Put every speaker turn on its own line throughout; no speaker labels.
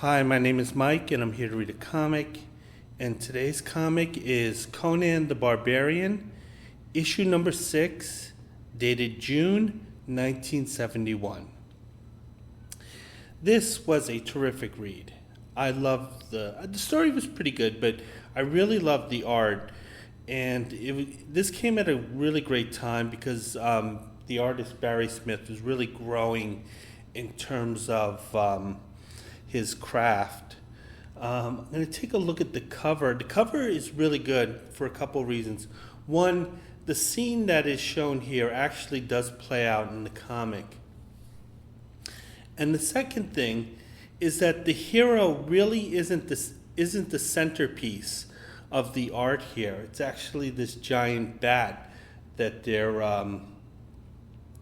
Hi, my name is Mike, and I'm here to read a comic. And today's comic is Conan the Barbarian, issue number 6, dated June 1971. This was a terrific read. I loved the story was pretty good, but I really loved the art. And this came at a really great time because the artist Barry Smith was really growing in terms of his craft. I'm going to take a look at the cover. The cover is really good for a couple reasons. One, the scene that is shown here actually does play out in the comic. And the second thing is that the hero really isn't the centerpiece of the art here. It's actually this giant bat that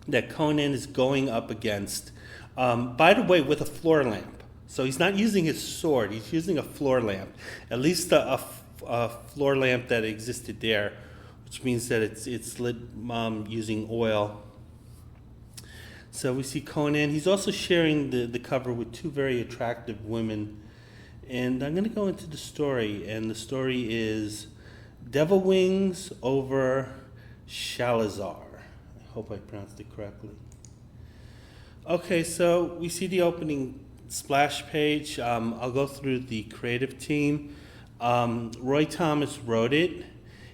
that Conan is going up against. By the way, with a floor lamp. So he's not using his sword, he's using a floor lamp. At least a floor lamp that existed there, which means that it's lit using oil. So we see Conan. He's also sharing the cover with two very attractive women. And I'm going to go into the story. And the story is Devil Wings over Shalazar. I hope I pronounced it correctly. Okay, so we see the opening splash page. I'll go through the creative team. Roy Thomas wrote it.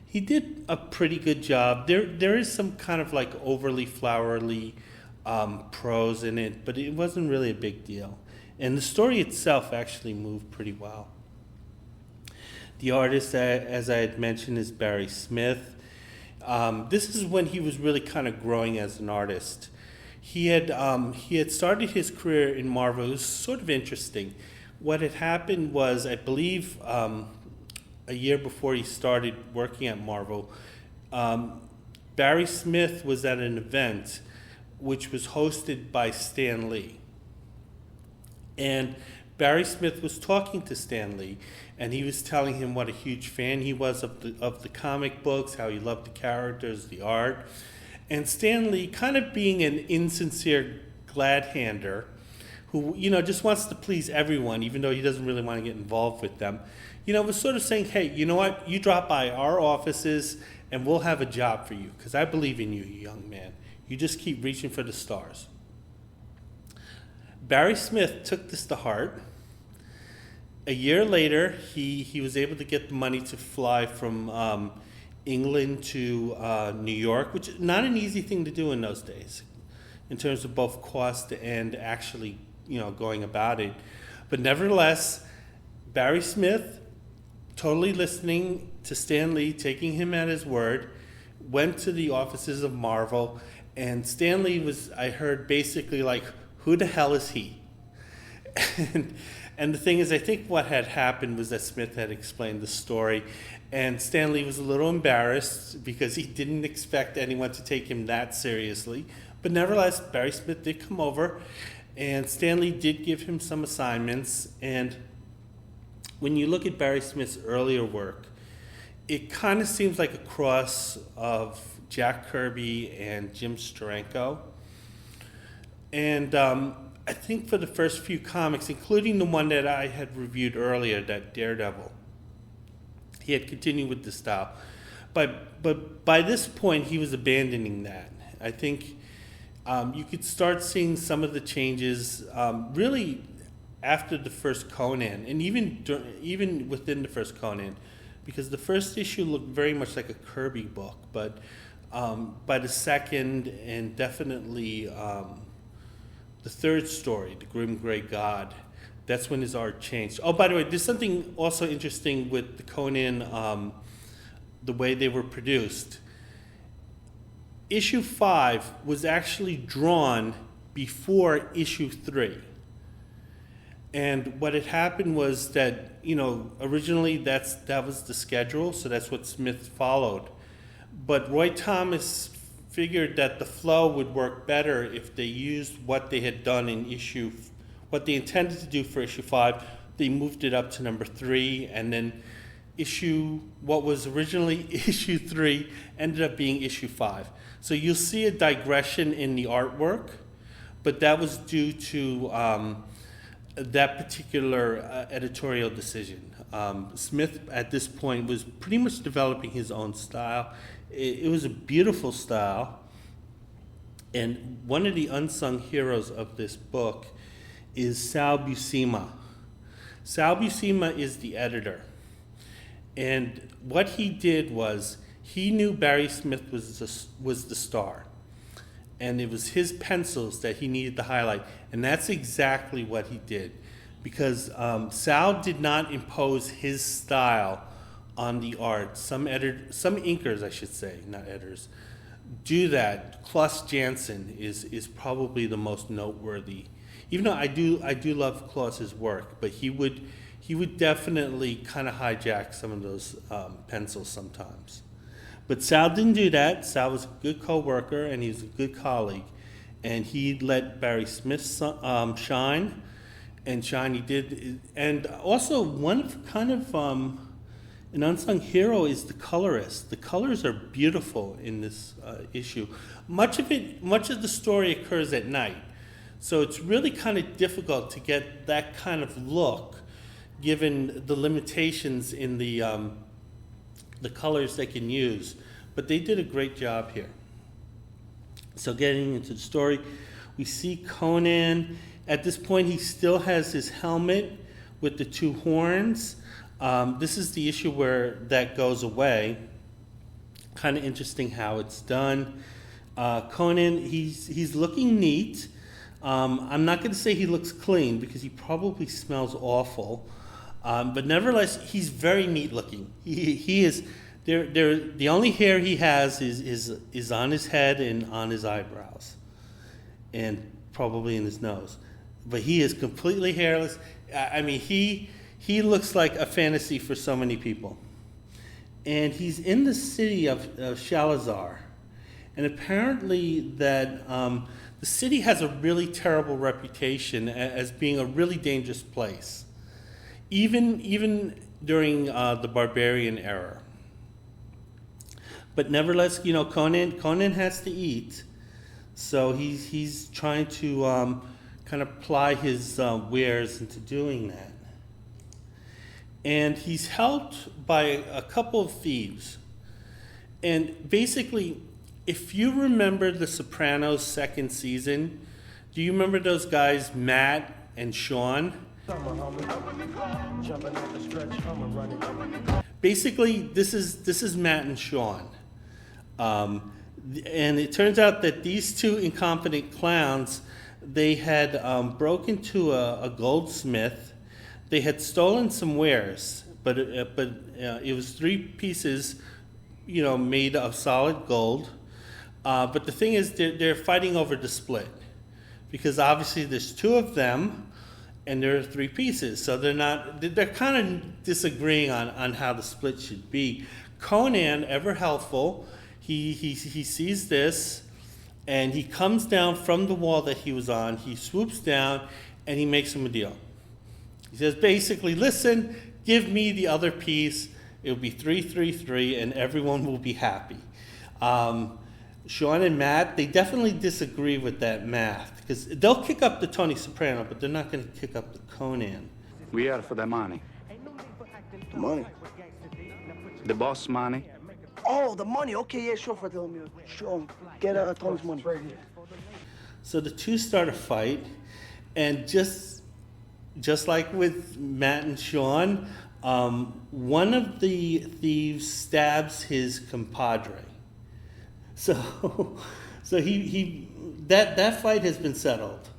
He did a pretty good job. There is some kind of like overly flowery prose in it, but it wasn't really a big deal. And the story itself actually moved pretty well. The artist, as I had mentioned, is Barry Smith. This is when he was really kind of growing as an artist. He had started his career in Marvel. It was sort of interesting. What had happened was, I believe, a year before he started working at Marvel, Barry Smith was at an event which was hosted by Stan Lee. And Barry Smith was talking to Stan Lee, and he was telling him what a huge fan he was of the comic books, how he loved the characters, the art. And Stan Lee, kind of being an insincere glad-hander, who, just wants to please everyone, even though he doesn't really want to get involved with them, was sort of saying, hey, you know what, you drop by our offices and we'll have a job for you, because I believe in you, you young man. You just keep reaching for the stars. Barry Smith took this to heart. A year later, he was able to get the money to fly from England to New York, which is not an easy thing to do in those days, in terms of both cost and actually, going about it. But nevertheless, Barry Smith, totally listening to Stan Lee, taking him at his word, went to the offices of Marvel, and Stan Lee was, I heard, basically like, who the hell is he? And the thing is, I think what had happened was that Smith had explained the story, and Stan Lee was a little embarrassed because he didn't expect anyone to take him that seriously. But nevertheless, Barry Smith did come over, and Stan Lee did give him some assignments. And when you look at Barry Smith's earlier work, it kind of seems like a cross of Jack Kirby and Jim Steranko. And I think for the first few comics, including the one that I had reviewed earlier, that Daredevil, he had continued with the style. But by this point, he was abandoning that. I think you could start seeing some of the changes really after the first Conan, and even within the first Conan, because the first issue looked very much like a Kirby book, but by the second and definitely the third story, The Grim Grey God, that's when his art changed. Oh, by the way, there's something also interesting with the Conan, the way they were produced. Issue 5 was actually drawn before issue 3. And what had happened was that, originally that was the schedule, so that's what Smith followed. But Roy Thomas figured that the flow would work better if they used what they had done in what they intended to do for issue 5. They moved it up to number 3, and then what was originally issue 3 ended up being issue 5. So you'll see a digression in the artwork, but that was due to that particular editorial decision. Smith, at this point, was pretty much developing his own style. It was a beautiful style. And one of the unsung heroes of this book is Sal Buscema. Sal Buscema is the editor. And what he did was, he knew Barry Smith was the star. And it was his pencils that he needed to highlight. And that's exactly what he did. Because Sal did not impose his style on the art. Some inkers, I should say, not editors, do that. Klaus Janson is probably the most noteworthy. Even though I do love Klaus's work, but he would definitely kind of hijack some of those pencils sometimes. But Sal didn't do that. Sal was a good co-worker and he was a good colleague, and he let Barry Smith shine, and shine he did. And also one kind of an unsung hero is the colorist. The colors are beautiful in this issue. Much of the story occurs at night, so it's really kind of difficult to get that kind of look, given the limitations in the colors they can use. But they did a great job here. So getting into the story, we see Conan. At this point, he still has his helmet with the two horns. This is the issue where that goes away. Kind of interesting how it's done. Conan, he's looking neat. I'm not going to say he looks clean because he probably smells awful. But nevertheless, he's very neat looking. He is. The only hair he has is on his head and on his eyebrows, and probably in his nose. But he is completely hairless. I mean, he looks like a fantasy for so many people. And he's in the city of Shalazar. And apparently that the city has a really terrible reputation as being a really dangerous place, even during the barbarian era. But nevertheless, Conan has to eat, so he's trying to kind of ply his wares into doing that. And he's helped by a couple of thieves. And basically, if you remember The Sopranos' second season, do you remember those guys, Matt and Sean? Basically, this is Matt and Sean. And it turns out that these two incompetent clowns, they had broken into a goldsmith. They had stolen some wares, but it was 3 pieces, made of solid gold. But the thing is, they're fighting over the split, because obviously there's 2 of them, and there are 3 pieces. So they're kind of disagreeing on how the split should be. Conan, ever helpful, he sees this, and he comes down from the wall that he was on. He swoops down, and he makes him a deal. He says, basically, listen, give me the other piece. It'll be 3-3-3, and everyone will be happy. Sean and Matt, they definitely disagree with that math, because they'll kick up the Tony Soprano, but they're not going to kick up the Conan.
We are for the money.
The money?
The boss money.
Oh, the money. Okay, yeah, sure, sure. Get Tony's money.
So the 2 start a fight, and just like with Matt and Sean, one of the thieves stabs his compadre. So that fight has been settled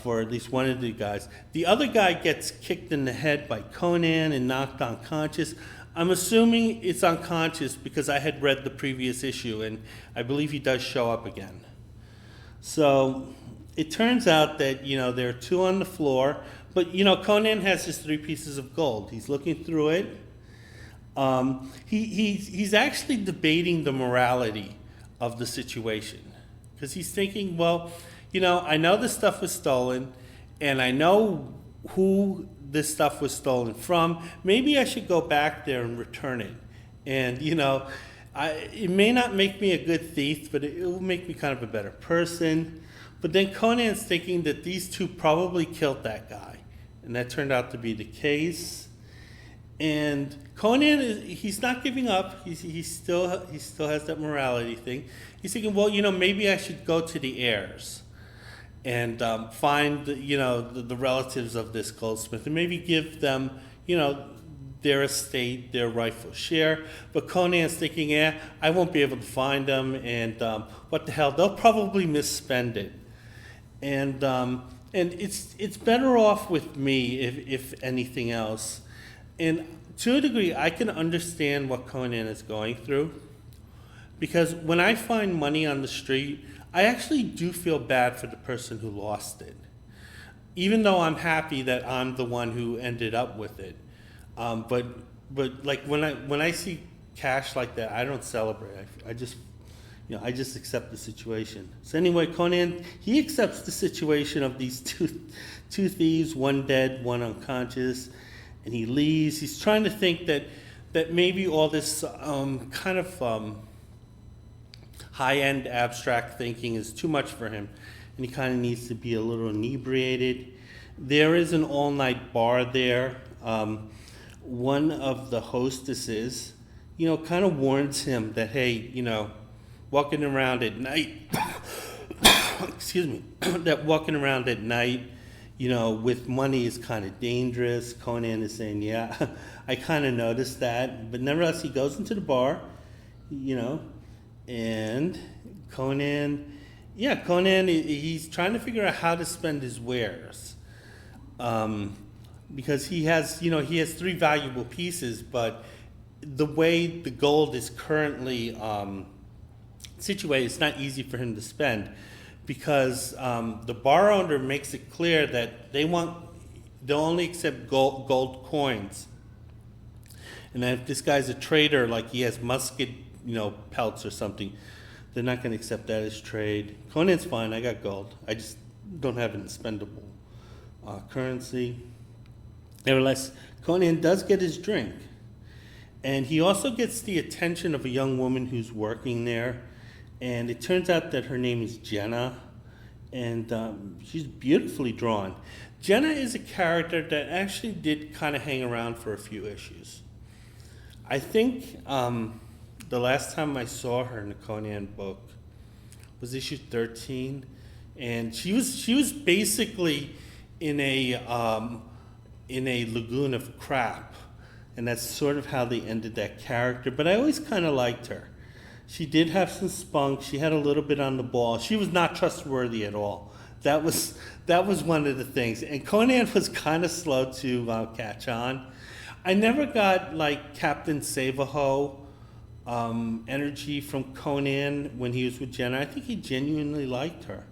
for at least one of the guys. The other guy gets kicked in the head by Conan and knocked unconscious. I'm assuming it's unconscious because I had read the previous issue, and I believe he does show up again. So it turns out that, there are 2 on the floor, but, Conan has his 3 pieces of gold. He's looking through it. He's actually debating the morality of the situation, because he's thinking, well, I know this stuff was stolen, and I know who this stuff was stolen from. Maybe I should go back there and return it. And, it may not make me a good thief, but it will make me kind of a better person. But then Conan's thinking that these two probably killed that guy, and that turned out to be the case. And Conan he's not giving up. He still has that morality thing. He's thinking, well, maybe I should go to the heirs and find the relatives of this goldsmith and maybe give them their estate, their rightful share. But Conan's thinking, I won't be able to find them, and what the hell, they'll probably misspend it. And it's better off with me if anything else. And to a degree, I can understand what Conan is going through, because when I find money on the street, I actually do feel bad for the person who lost it, even though I'm happy that I'm the one who ended up with it. But like when I see cash like that, I don't celebrate. I just accept the situation. So anyway, Conan, he accepts the situation of these two thieves, one dead, one unconscious, and he leaves. He's trying to think that maybe all this kind of high-end abstract thinking is too much for him, and he kind of needs to be a little inebriated. There is an all-night bar there. One of the hostesses, kind of warns him that, hey, walking around at night, excuse me, that walking around at night, with money is kind of dangerous. Conan is saying, yeah, I kind of noticed that. But nevertheless, he goes into the bar, and Conan, he's trying to figure out how to spend his wares. Because he has 3 valuable pieces, but the way the gold is currently situated, it's not easy for him to spend, because the bar owner makes it clear that they'll only accept gold coins, and that if this guy's a trader, like he has musket, pelts or something, they're not going to accept that as trade. Conan's fine. I got gold. I just don't have an expendable currency. Nevertheless, Conan does get his drink, and he also gets the attention of a young woman who's working there, and it turns out that her name is Jenna, and she's beautifully drawn. Jenna is a character that actually did kind of hang around for a few issues. I think the last time I saw her in the Conan book was issue 13, and she was basically in a lagoon of crap, and that's sort of how they ended that character. But I always kind of liked her. She did have some spunk. She had a little bit on the ball. She was not trustworthy at all. That was one of the things. And Conan was kind of slow to catch on. I never got like Captain Save-A-Ho energy from Conan when he was with Jenna. I think he genuinely liked her.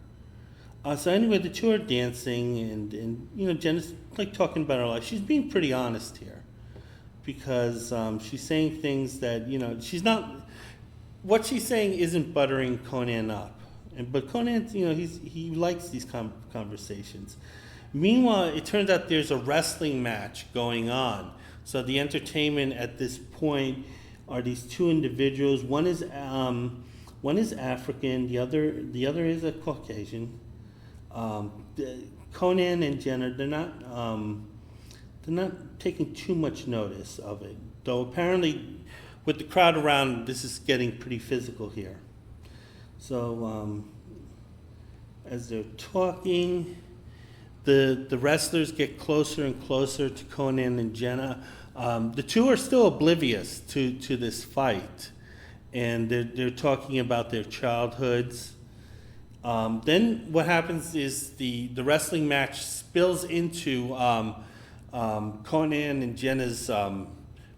So anyway, the two are dancing, and Jenna's like talking about her life. She's being pretty honest here, because she's saying things that she's not. What she's saying isn't buttering Conan up, but Conan, he likes these conversations. Meanwhile, it turns out there's a wrestling match going on. So the entertainment at this point are these two individuals. One is African. The other is a Caucasian. Conan and Jenna, they're not taking too much notice of it, though apparently with the crowd around, this is getting pretty physical here. So as they're talking, the wrestlers get closer and closer to Conan and Jenna. The two are still oblivious to this fight, and they're talking about their childhoods. Then what happens is the wrestling match spills into Conan and Jenna's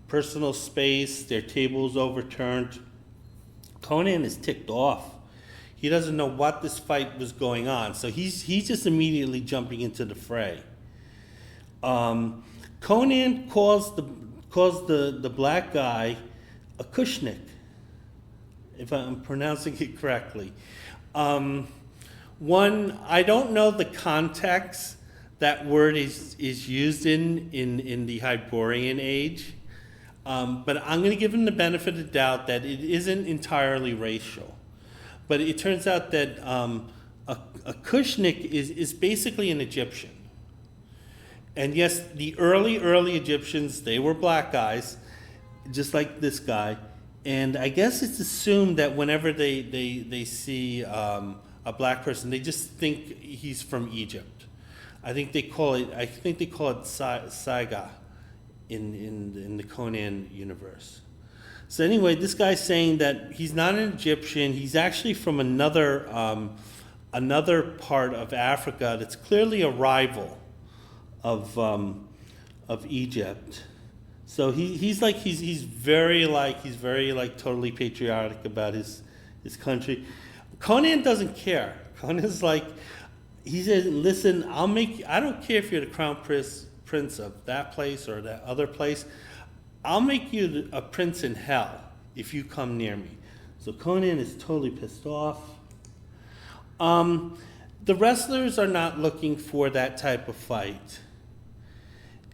personal space. Their table's overturned. Conan is ticked off. He doesn't know what this fight was going on, so he's just immediately jumping into the fray. Conan calls the black guy a Kushnik, if I'm pronouncing it correctly. One, I don't know the context that word is used in the Hyborian age, but I'm going to give him the benefit of the doubt that it isn't entirely racial. But it turns out that a Kushnik is basically an Egyptian. And yes, the early Egyptians, they were black guys, just like this guy. And I guess it's assumed that whenever they see a black person, they just think he's from Egypt. I think they call it Saiga in the Conan universe. So anyway, this guy's saying that he's not an Egyptian. He's actually from another part of Africa that's clearly a rival of Egypt. So he's very totally patriotic about his country. Conan doesn't care. Conan's like, he says, listen, I don't care if you're the crown prince of that place or that other place. I'll make you a prince in hell if you come near me. So Conan is totally pissed off. The wrestlers are not looking for that type of fight.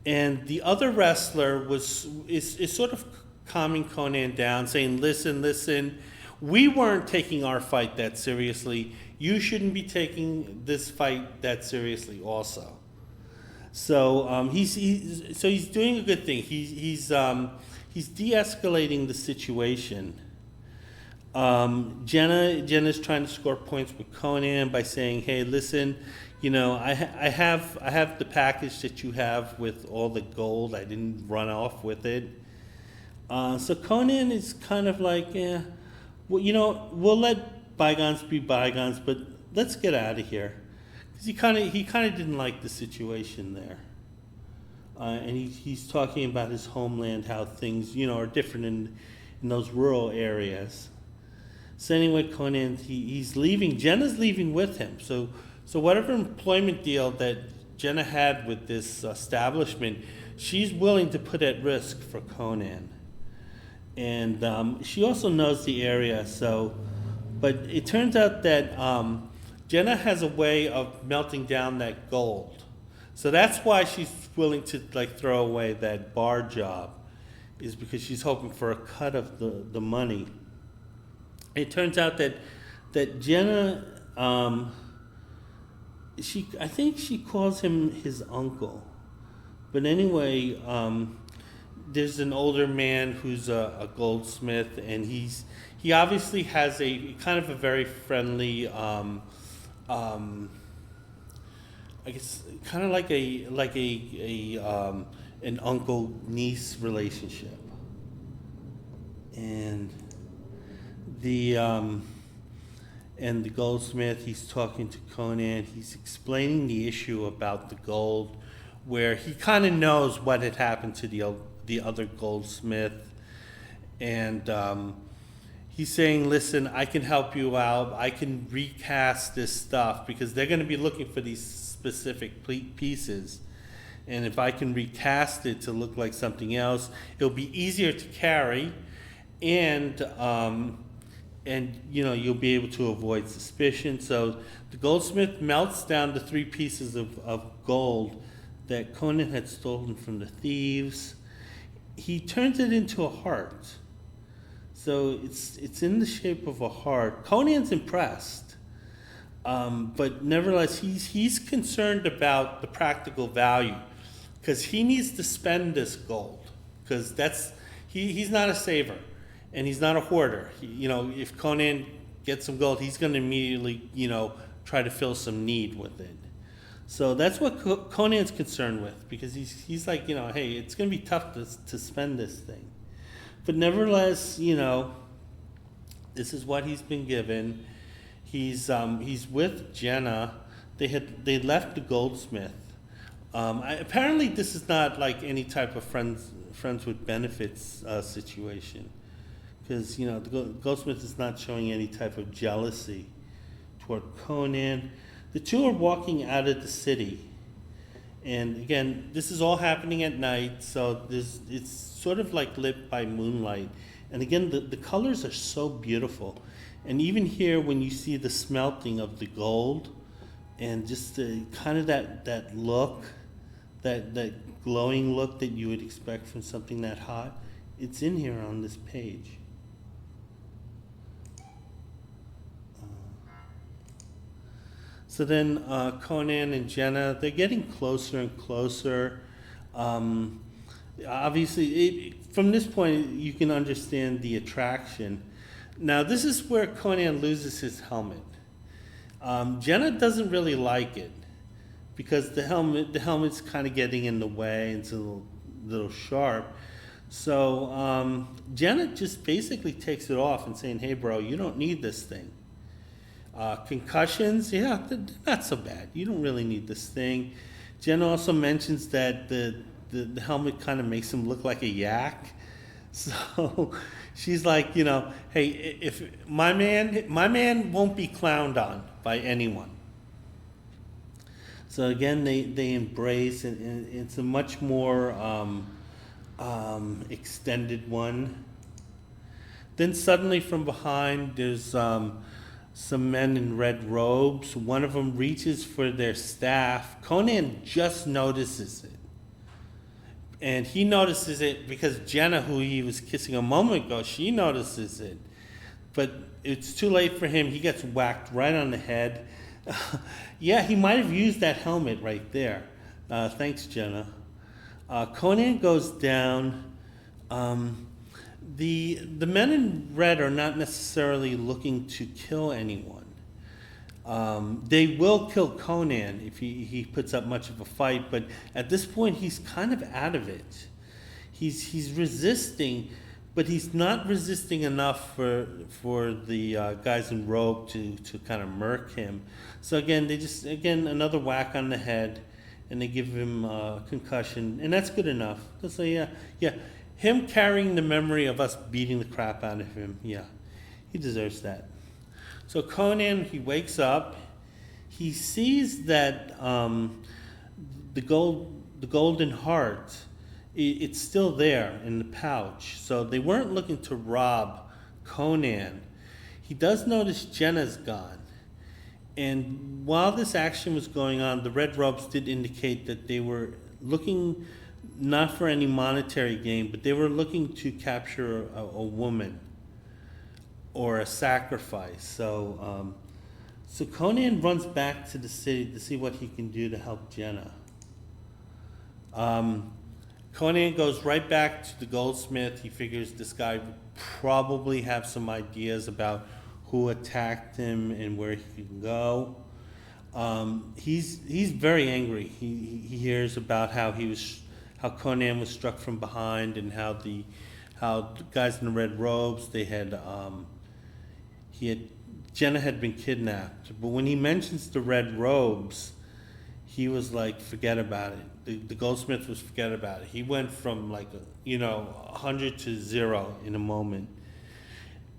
And the other wrestler is sort of calming Conan down, saying, listen, we weren't taking our fight that seriously. You shouldn't be taking this fight that seriously also. So he's doing a good thing. He's de-escalating the situation. Jenna's trying to score points with Conan by saying, hey, listen, I have the package that you have with all the gold. I didn't run off with it. So Conan is kind of like, we'll let bygones be bygones, but let's get out of here. Because he kind of didn't like the situation there. And he's talking about his homeland, how things, are different in those rural areas. So anyway, Conan, he's leaving. Jenna's leaving with him. So whatever employment deal that Jenna had with this establishment, she's willing to put at risk for Conan. And she also knows the area. But it turns out that Jenna has a way of melting down that gold. So that's why she's willing to throw away that bar job, is because she's hoping for a cut of the money. It turns out that Jenna, I think she calls him his uncle. But anyway, there's an older man who's a goldsmith, and he obviously has a kind of a very friendly, I guess kind of like an uncle niece relationship, and the goldsmith, he's talking to Conan. He's explaining the issue about the gold, where he kind of knows what had happened to the other goldsmith, and he's saying, listen, I can help you out. I can recast this stuff because they're going to be looking for these specific pieces. And if I can recast it to look like something else, it'll be easier to carry, and you'll be able to avoid suspicion. So the goldsmith melts down the 3 pieces of gold that Conan had stolen from the thieves. He turns it into a heart. So it's in the shape of a heart. Conan's impressed, but nevertheless he's concerned about the practical value, because he needs to spend this gold, because he's not a saver, and he's not a hoarder. If Conan gets some gold, he's going to immediately try to fill some need with it. So that's what Conan's concerned with, because he's like, hey, it's going to be tough to spend this thing. But nevertheless, this is what he's been given. He's with Jenna. They left the goldsmith. Apparently, this is not like any type of friends with benefits situation, because the goldsmith is not showing any type of jealousy toward Conan. The two are walking out of the city, and again, this is all happening at night, so it's sort of like lit by moonlight. And again, the colors are so beautiful. And even here, when you see the smelting of the gold, and just the kind of that look, that glowing look that you would expect from something that hot, it's in here on this page. So then Conan and Jenna, they're getting closer and closer. Obviously, from this point, you can understand the attraction. Now, this is where Conan loses his helmet. Jenna doesn't really like it because the helmet's kind of getting in the way. It's a little sharp. So Jenna just basically takes it off and saying, "Hey, bro, you don't need this thing." Concussions, yeah, they're not so bad. You don't really need this thing. Jenna also mentions that the helmet kind of makes him look like a yak. So she's like, hey, if my man won't be clowned on by anyone. So again, they embrace, and it's a much more extended one. Then suddenly from behind, there's some men in red robes. One of them reaches for their staff. Conan just notices it. And he notices it because Jenna, who he was kissing a moment ago, she notices it. But it's too late for him. He gets whacked right on the head. Yeah, he might have used that helmet right there. Thanks, Jenna. Conan goes down. The men in red are not necessarily looking to kill anyone. They will kill Conan if he puts up much of a fight, but at this point he's kind of out of it. He's resisting, but he's not resisting enough for the guys in robe to kind of murk him. So again, another whack on the head, and they give him a concussion, and that's good enough. They'll say, yeah. Him carrying the memory of us beating the crap out of him, yeah, he deserves that. So Conan, he wakes up. He sees that the golden heart, it's still there in the pouch. So they weren't looking to rob Conan. He does notice Jenna's gone. And while this action was going on, the red robes did indicate that they were looking not for any monetary gain, but they were looking to capture a woman or a sacrifice. So Conan runs back to the city to see what he can do to help Jenna. Conan goes right back to the goldsmith. He figures this guy would probably have some ideas about who attacked him and where he can go. He's very angry. He hears about how Conan was struck from behind, and how the guys in the red robes, Jenna had been kidnapped. But when he mentions the red robes, he was like, forget about it. The goldsmith was forget about it. He went from 100 to 0 in a moment.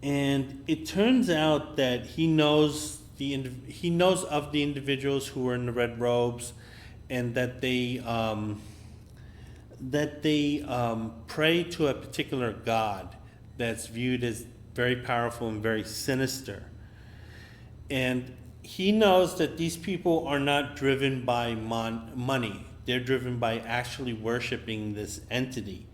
And it turns out that he knows of the individuals who were in the red robes, and that they pray to a particular god that's viewed as very powerful and very sinister. And he knows that these people are not driven by money. They're driven by actually worshiping this entity.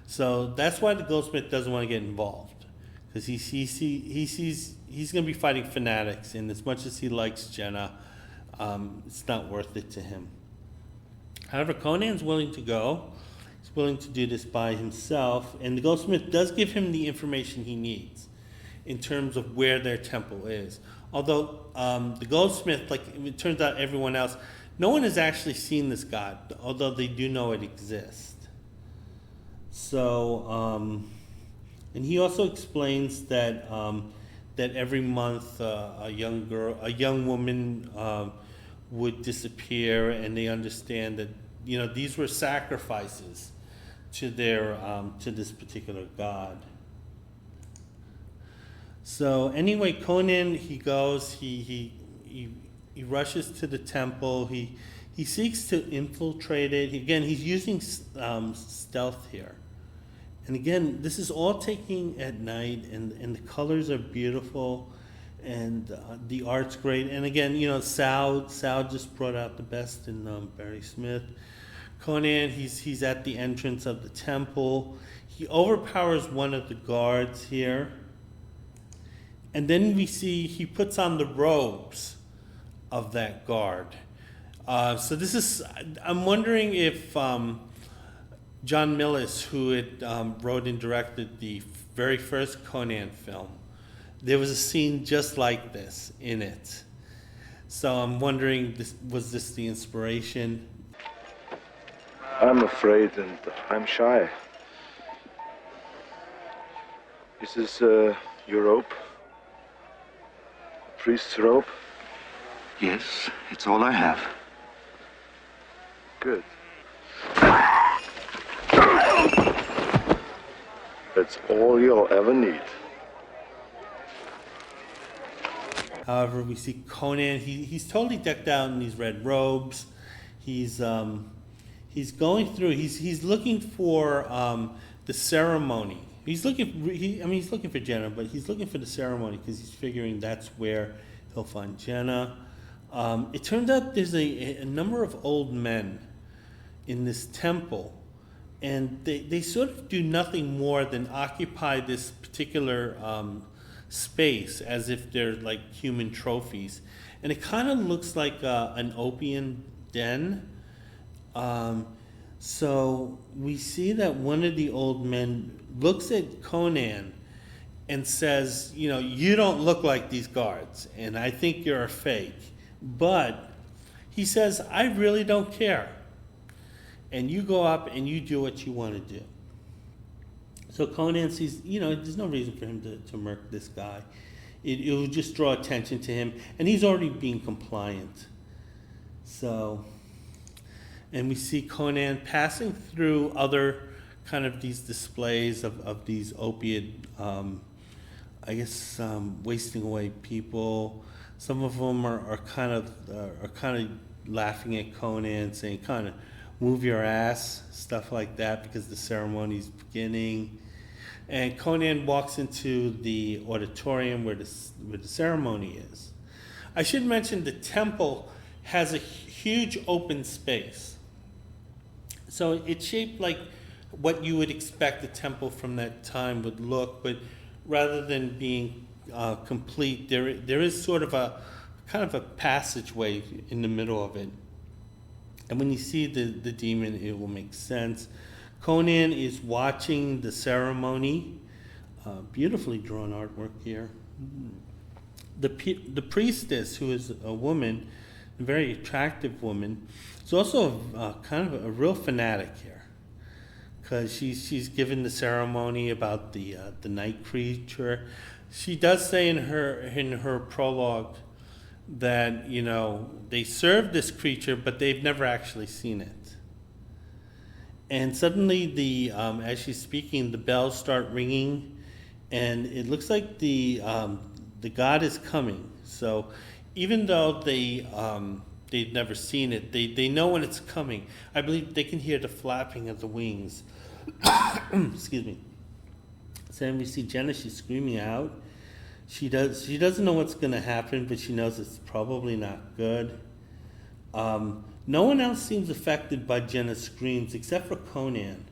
So that's why the goldsmith doesn't want to get involved, because he sees he's going to be fighting fanatics, and as much as he likes Jenna, it's not worth it to him. However, Conan's willing to go. He's willing to do this by himself, and the goldsmith does give him the information he needs in terms of where their temple is. Although the goldsmith, like it turns out everyone else, no one has actually seen this god, although they do know it exists. So, and he also explains that that every month a young woman would disappear, and they understand that these were sacrifices to this particular god. So anyway, Conan, he goes, he rushes to the temple. He seeks to infiltrate it. Again, he's using stealth here. And again, this is all taking at night, and the colors are beautiful, and the art's great. And again, Sal just brought out the best in Barry Smith. Conan, he's at the entrance of the temple. He overpowers one of the guards here. And then we see he puts on the robes of that guard. So this is, I'm wondering if John Milius, who had wrote and directed the very first Conan film, there was a scene just like this in it. So I'm wondering, was this the inspiration?
I'm afraid and I'm shy. Is this your rope? A priest's rope?
Yes, it's all I have.
Good. That's all you'll ever need.
However, we see Conan. He's totally decked out in these red robes. He's going through. He's looking for the ceremony. He's looking for Jenna, but he's looking for the ceremony because he's figuring that's where he'll find Jenna. It turns out there's a number of old men in this temple, and they sort of do nothing more than occupy this particular space as if they're like human trophies. And it kind of looks like an opium den. So we see that one of the old men looks at Conan and says, you know, you don't look like these guards, and I think you're a fake. But he says, I really don't care. And you go up and you do what you want to do. So Conan sees, you know, there's no reason for him to murk this guy. It will just draw attention to him, and he's already being compliant. So, and we see Conan passing through other kind of these displays of these opiate, wasting away people. Some of them are kind of laughing at Conan, saying kind of move your ass, stuff like that, because the ceremony's beginning. And Conan walks into the auditorium where the ceremony is. I should mention the temple has a huge open space. So it's shaped like what you would expect a temple from that time would look, but rather than being complete, there is sort of a kind of a passageway in the middle of it. And when you see the demon, it will make sense. Conan is watching the ceremony. Beautifully drawn artwork here. The priestess, who is a woman, a very attractive woman, is also kind of a real fanatic here, because she's given the ceremony about the night creature. She does say in her prologue that, you know, they serve this creature, but they've never actually seen it. And suddenly, as she's speaking, the bells start ringing, and it looks like the god is coming. So, even though they've never seen it, they know when it's coming. I believe they can hear the flapping of the wings. Excuse me. So then we see Jenna. She's screaming out. She doesn't know what's going to happen, but she knows it's probably not good. No one else seems affected by Jenna's screams except for Conan.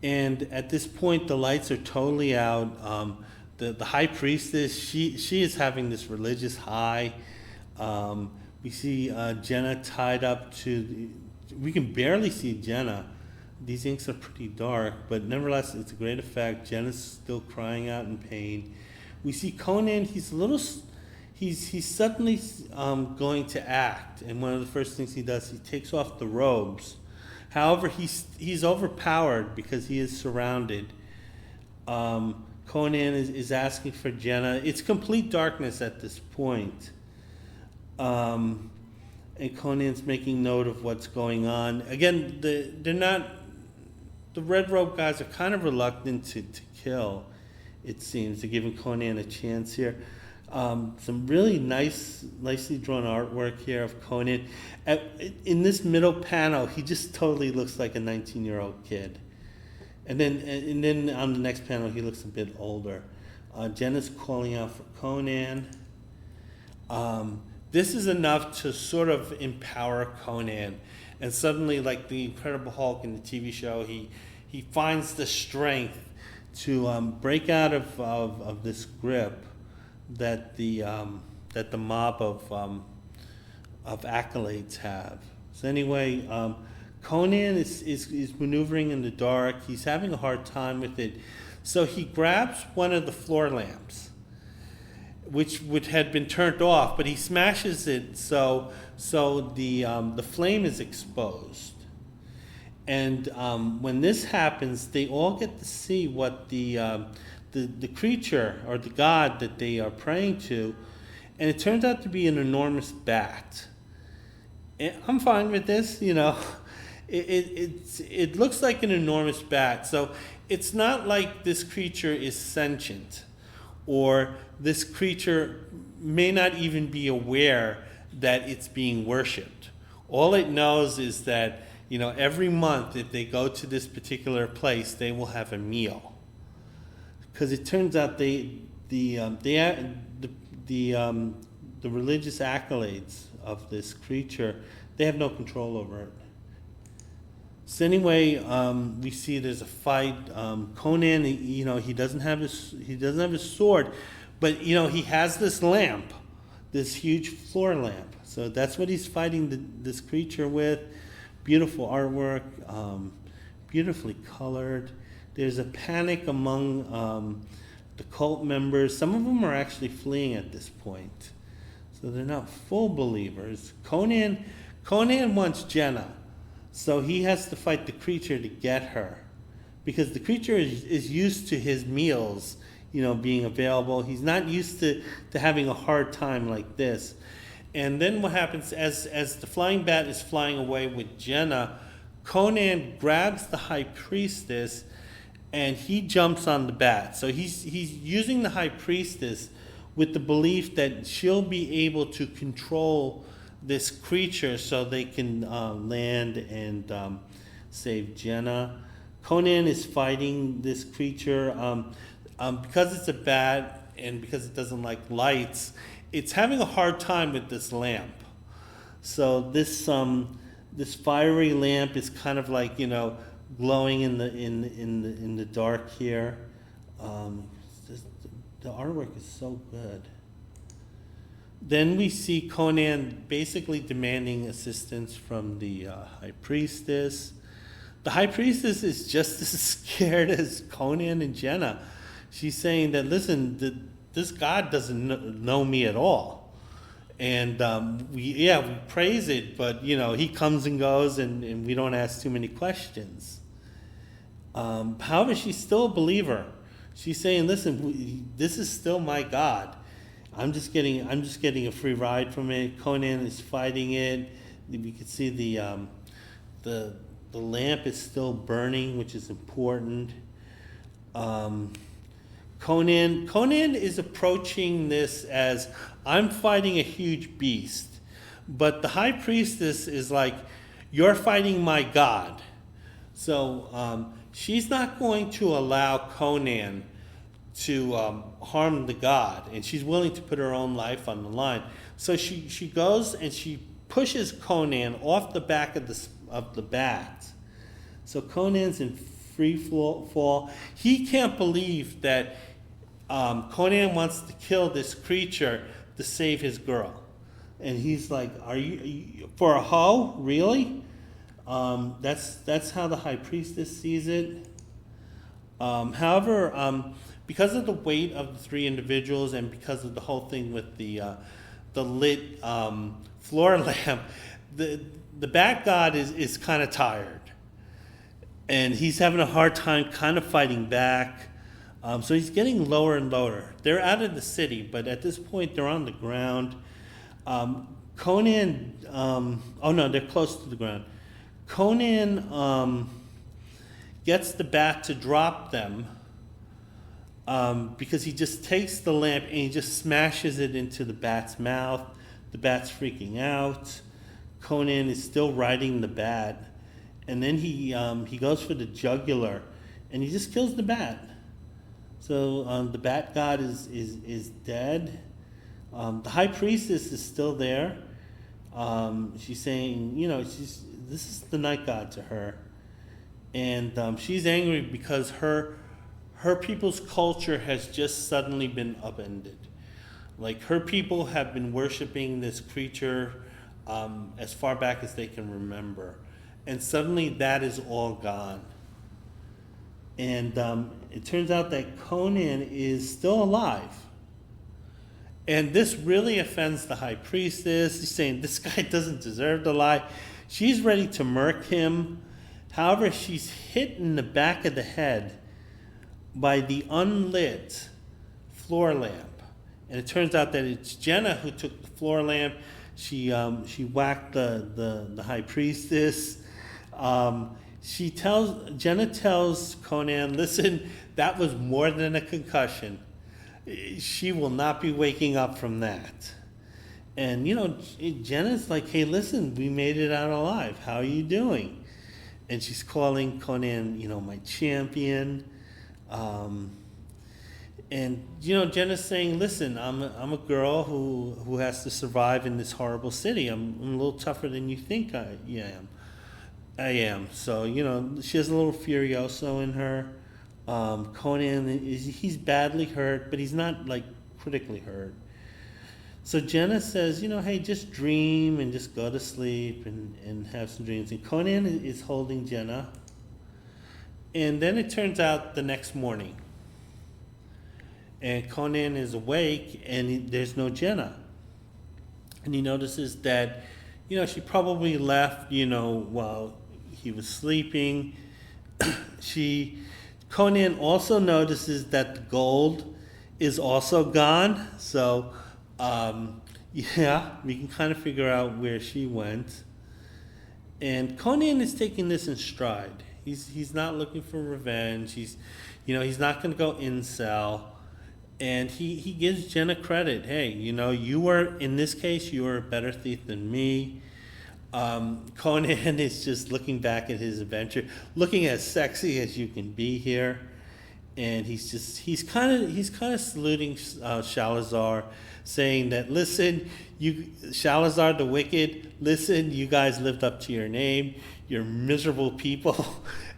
And at this point, the lights are totally out. The High Priestess, she is having this religious high. We see Jenna tied up we can barely see Jenna. These inks are pretty dark, but nevertheless, it's a great effect. Jenna's still crying out in pain. We see Conan, he's suddenly going to act, and one of the first things he does, he takes off the robes. However, he's overpowered because he is surrounded. Conan is asking for Jenna. It's complete darkness at this point. And Conan's making note of what's going on. Again, the red robe guys are kind of reluctant to kill, it seems. They're giving Conan a chance here. Some really nicely drawn artwork here of Conan. In this middle panel, he just totally looks like a 19-year-old kid. And then on the next panel, he looks a bit older. Jenna's calling out for Conan. This is enough to sort of empower Conan. And suddenly, like the Incredible Hulk in the TV show, he finds the strength to break out of this grip that the mob of accolades have. So anyway, Conan is maneuvering in the dark. He's having a hard time with it. So he grabs one of the floor lamps, which had been turned off, but he smashes it so the flame is exposed. And when this happens, they all get to see what the creature or the god that they are praying to, and it turns out to be an enormous bat. And I'm fine with this, you know. It looks like an enormous bat, so it's not like this creature is sentient, or this creature may not even be aware that it's being worshipped. All it knows is that, you know, every month if they go to this particular place, they will have a meal. Because it turns out the religious accolades of this creature, they have no control over it. So anyway, we see there's a fight. Conan, you know, he doesn't have his sword, but you know he has this lamp, this huge floor lamp. So that's what he's fighting this creature with. Beautiful artwork, beautifully colored. There's a panic among the cult members. Some of them are actually fleeing at this point, so they're not full believers. Conan wants Jenna. So he has to fight the creature to get her, because the creature is used to his meals, you know, being available. He's not used to having a hard time like this. And then what happens, as the flying bat is flying away with Jenna, Conan grabs the High Priestess and he jumps on the bat. So he's using the High Priestess with the belief that she'll be able to control this creature so they can land and save Jenna. Conan is fighting this creature. Because it's a bat and because it doesn't like lights, it's having a hard time with this lamp. So this fiery lamp is kind of like, you know, glowing in the dark here. The artwork is so good. Then we see Conan basically demanding assistance from the High Priestess. The High Priestess is just as scared as Conan and Jenna. She's saying that, listen, this God doesn't know me at all. And we praise it, but, you know, he comes and goes and we don't ask too many questions. However, she's still a believer. She's saying, listen, this is still my God. I'm just getting a free ride from it. Conan is fighting it. We can see the lamp is still burning, which is important. Conan is approaching this as, I'm fighting a huge beast, but the High Priestess is like, you're fighting my God. So she's not going to allow Conan to harm the god, and she's willing to put her own life on the line. So she goes and she pushes Conan off the back of the bat. So Conan's in free fall. He can't believe that Conan wants to kill this creature to save his girl, and he's like, "Are you for a hoe? Really?" That's how the High Priestess sees it. However, because of the weight of the three individuals and because of the whole thing with the lit floor lamp, the bat god is kind of tired, and he's having a hard time kind of fighting back. So he's getting lower and lower. They're out of the city, but at this point they're on the ground. Conan, they're close to the ground. Conan gets the bat to drop them because he just takes the lamp and he just smashes it into the bat's mouth. The bat's freaking out. Conan is still riding the bat, and then he goes for the jugular, and he just kills the bat. So the bat god is dead. The High Priestess is still there. She's saying, this is the night god to her, and she's angry because her people's culture has just suddenly been upended. Like, her people have been worshiping this creature as far back as they can remember. And suddenly that is all gone. And it turns out that Conan is still alive. And this really offends the High Priestess. She's saying, this guy doesn't deserve to lie. She's ready to murk him. However, she's hit in the back of the head by the unlit floor lamp. And it turns out that it's Jenna who took the floor lamp. She whacked the High Priestess. Jenna tells Conan, listen, that was more than a concussion. She will not be waking up from that. And, Jenna's like, hey, listen, we made it out alive. How are you doing? And she's calling Conan, my champion. And Jenna's saying, listen, I'm a girl who has to survive in this horrible city. I'm a little tougher than you think I am. So, she has a little Furioso in her. Conan, he's badly hurt, but he's not, critically hurt. So Jenna says, hey, just dream and just go to sleep and have some dreams. And Conan is holding Jenna. And then it turns out the next morning. And Conan is awake and there's no Jenna. And he notices that, she probably left, while he was sleeping. Conan also notices that the gold is also gone. So, we can kind of figure out where she went. And Conan is taking this in stride. He's not looking for revenge. He's not going to go incel. And he gives Jenna credit. Hey, in this case, you were a better thief than me. Conan is just looking back at his adventure, looking as sexy as you can be here. And he's kind of saluting Shalazar, saying that, listen, Shalazar the Wicked, listen, you guys lived up to your name. You're miserable people,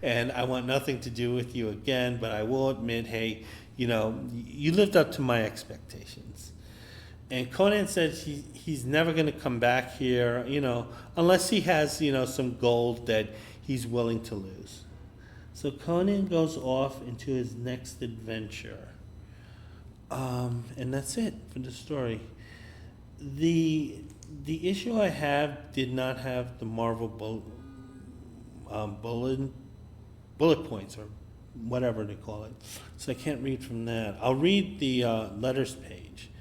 and I want nothing to do with you again, but I will admit, hey, you lived up to my expectations. And Conan said he's never going to come back here, unless he has, some gold that he's willing to lose. So Conan goes off into his next adventure. And that's it for the story. The issue I have did not have the Marvel bullet points or whatever they call it. So I can't read from that. I'll read the letters page,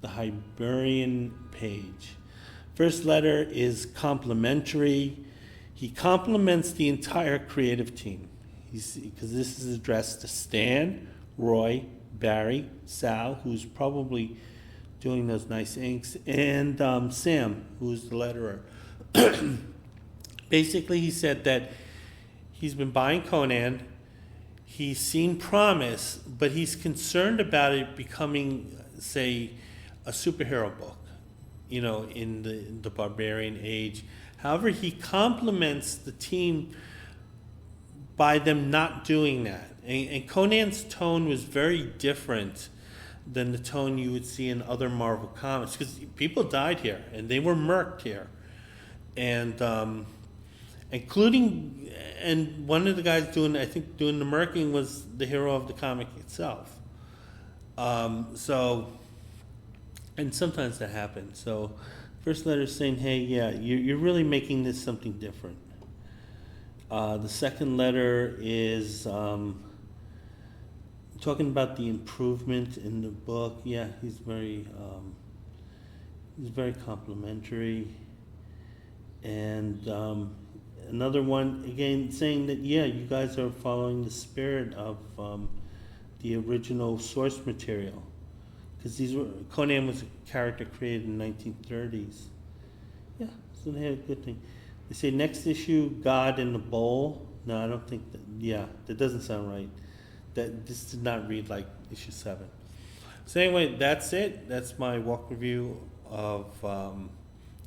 the Hibernian page. First letter is complimentary. He compliments the entire creative team. Because this is addressed to Stan, Roy, Barry, Sal, who's probably doing those nice inks, and Sam, who's the letterer. Basically, he said that he's been buying Conan. He's seen promise, but he's concerned about it becoming, say, a superhero book, in the barbarian age. However, he compliments the team by them not doing that. And Conan's tone was very different than the tone you would see in other Marvel comics, because people died here, and they were murked here. And including, and one of the guys doing the murking was the hero of the comic itself. And sometimes that happens. So first letter saying, hey, yeah, you're really making this something different. The second letter is talking about the improvement in the book. Yeah, he's very complimentary. And another one, again, saying that, yeah, you guys are following the spirit of the original source material. Because Conan was a character created in the 1930s. Yeah, so they had a good thing. They say next issue, God in the Bowl. No, I don't think that. Yeah, that doesn't sound right. This did not read like issue 7. So anyway, that's it. That's my walk review of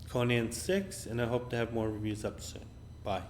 Conan 6, and I hope to have more reviews up soon. Bye.